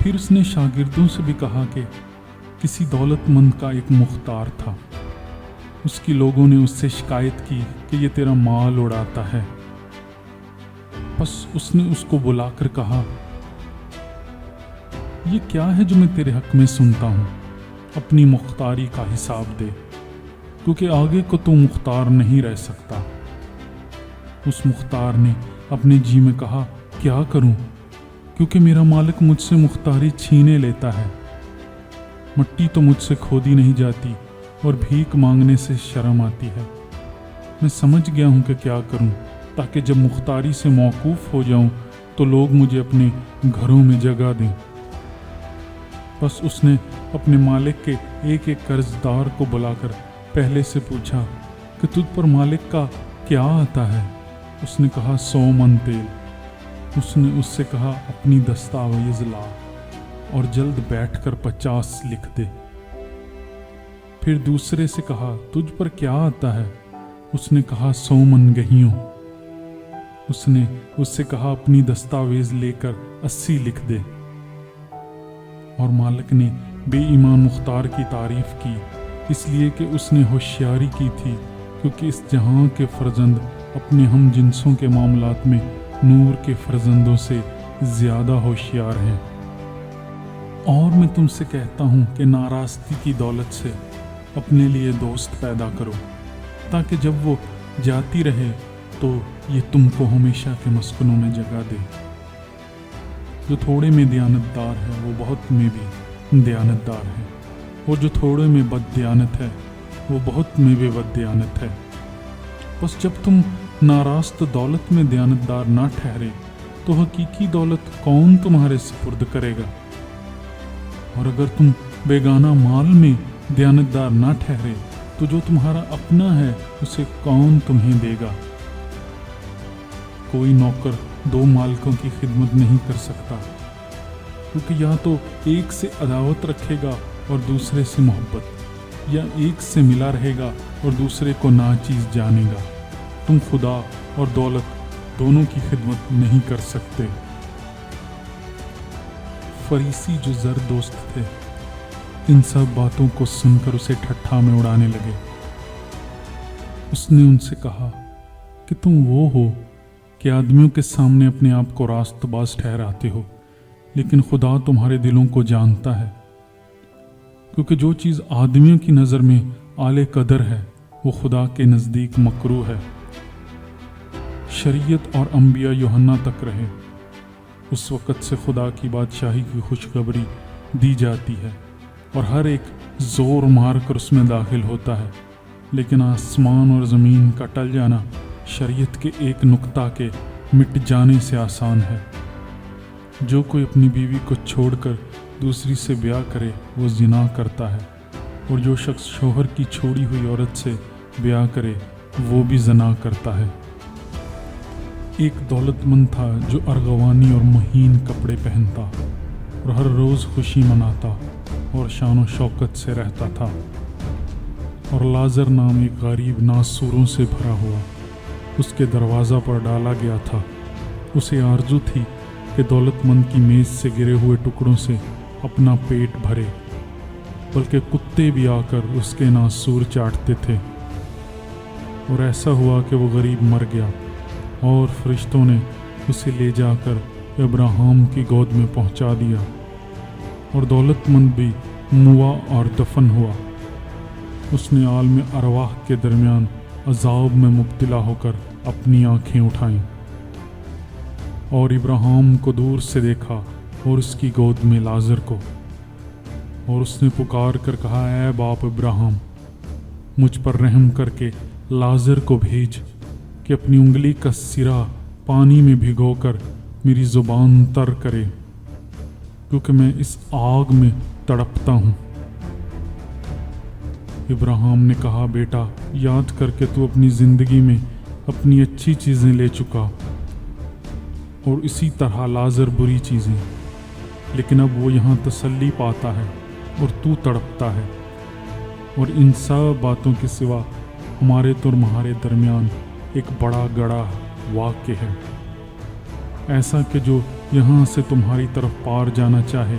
پھر اس نے شاگردوں سے بھی کہا کہ کسی دولتمند کا ایک مختار تھا، اس کی لوگوں نے اس سے شکایت کی کہ یہ تیرا مال اڑاتا ہے۔ بس اس نے اس کو بلا کر کہا، یہ کیا ہے جو میں تیرے حق میں سنتا ہوں؟ اپنی مختاری کا حساب دے، کیونکہ آگے کو تو مختار نہیں رہ سکتا۔ اس مختار نے اپنے جی میں کہا، کیا کروں، کیونکہ میرا مالک مجھ سے مختاری چھینے لیتا ہے۔ مٹی تو مجھ سے کھودی نہیں جاتی اور بھیک مانگنے سے شرم آتی ہے۔ میں سمجھ گیا ہوں کہ کیا کروں تاکہ جب مختاری سے موقوف ہو جاؤں تو لوگ مجھے اپنے گھروں میں جگہ دیں۔ بس اس نے اپنے مالک کے ایک ایک قرض دار کو بلا کر پہلے سے پوچھا کہ تجھ پر مالک کا کیا آتا ہے؟ اس نے کہا 100 من تیل۔ اس نے اس سے کہا اپنی دستاویز لا اور جلد بیٹھ کر 50 لکھ دے۔ پھر دوسرے سے کہا تجھ پر کیا آتا ہے؟ اس نے کہا 100 من گہیوں۔ اس نے اس سے کہا اپنی دستاویز لے کر 80 لکھ دے۔ اور مالک نے بے ایمان مختار کی تعریف کی، اس لیے کہ اس نے ہوشیاری کی تھی، کیونکہ اس جہاں کے فرزند اپنے ہم جنسوں کے معاملات میں نور کے فرزندوں سے زیادہ ہوشیار ہیں۔ اور میں تم سے کہتا ہوں کہ ناراستی کی دولت سے اپنے لیے دوست پیدا کرو، تاکہ جب وہ جاتی رہے تو یہ تم کو ہمیشہ کے مسکنوں میں جگہ دے۔ جو تھوڑے میں دیانتدار ہے وہ بہت میں بھی دیانتدار ہے، اور جو تھوڑے میں بد دیانت ہے وہ بہت میں بھی بد دیانت ہے۔ بس جب تم ناراست دولت میں دیانتدار نہ ٹھہرے تو حقیقی دولت کون تمہارے سپرد کرے گا؟ اور اگر تم بیگانہ مال میں دیانتدار نہ ٹھہرے تو جو تمہارا اپنا ہے اسے کون تمہیں دے گا؟ کوئی نوکر 2 مالکوں کی خدمت نہیں کر سکتا، کیونکہ یا تو ایک سے عداوت رکھے گا اور دوسرے سے محبت، یا ایک سے ملا رہے گا اور دوسرے کو ناچیز جانے گا۔ تم خدا اور دولت دونوں کی خدمت نہیں کر سکتے۔ فریسی جو زر دوست تھے ان سب باتوں کو سن کر اسے ٹھٹھا میں اڑانے لگے۔ اس نے ان سے کہا کہ تم وہ ہو کہ آدمیوں کے سامنے اپنے آپ کو راست باز ٹھہراتے ہو، لیکن خدا تمہارے دلوں کو جانتا ہے، کیونکہ جو چیز آدمیوں کی نظر میں اعلی قدر ہے وہ خدا کے نزدیک مکروہ ہے۔ شریعت اور انبیاء یوحنا تک رہے، اس وقت سے خدا کی بادشاہی کی خوشخبری دی جاتی ہے اور ہر ایک زور مار کر اس میں داخل ہوتا ہے، لیکن آسمان اور زمین کا ٹل جانا شریعت کے ایک نقطہ کے مٹ جانے سے آسان ہے۔ جو کوئی اپنی بیوی کو چھوڑ کر دوسری سے بیاہ کرے وہ زنا کرتا ہے، اور جو شخص شوہر کی چھوڑی ہوئی عورت سے بیاہ کرے وہ بھی زنا کرتا ہے۔ ایک دولت مند تھا جو ارغوانی اور مہین کپڑے پہنتا اور ہر روز خوشی مناتا اور شان و شوکت سے رہتا تھا، اور لازر نام ایک غریب ناسوروں سے بھرا ہوا اس کے دروازہ پر ڈالا گیا تھا۔ اسے آرزو تھی کہ دولت مند کی میز سے گرے ہوئے ٹکڑوں سے اپنا پیٹ بھرے، بلکہ کتے بھی آ کر اس کے ناسور چاٹتے تھے۔ اور ایسا ہوا کہ وہ غریب مر گیا، اور فرشتوں نے اسے لے جا کر ابراہیم کی گود میں پہنچا دیا، اور دولت مند بھی موا اور دفن ہوا۔ اس نے عالم ارواح کے درمیان عذاب میں مبتلا ہو کر اپنی آنکھیں اٹھائیں، اور ابراہیم کو دور سے دیکھا اور اس کی گود میں لازر کو، اور اس نے پکار کر کہا، اے باپ ابراہیم، مجھ پر رحم کر کے لازر کو بھیج کہ اپنی انگلی کا سرا پانی میں بھگو کر میری زبان تر کرے، کیونکہ میں اس آگ میں تڑپتا ہوں۔ ابراہیم نے کہا، بیٹا، یاد کر کے تو اپنی زندگی میں اپنی اچھی چیزیں لے چکا، اور اسی طرح لازر بری چیزیں، لیکن اب وہ یہاں تسلی پاتا ہے اور تو تڑپتا ہے، اور ان سب باتوں کے سوا ہمارے تو تمہارے درمیان ایک بڑا گڑھا واقع ہے، ایسا کہ جو یہاں سے تمہاری طرف پار جانا چاہے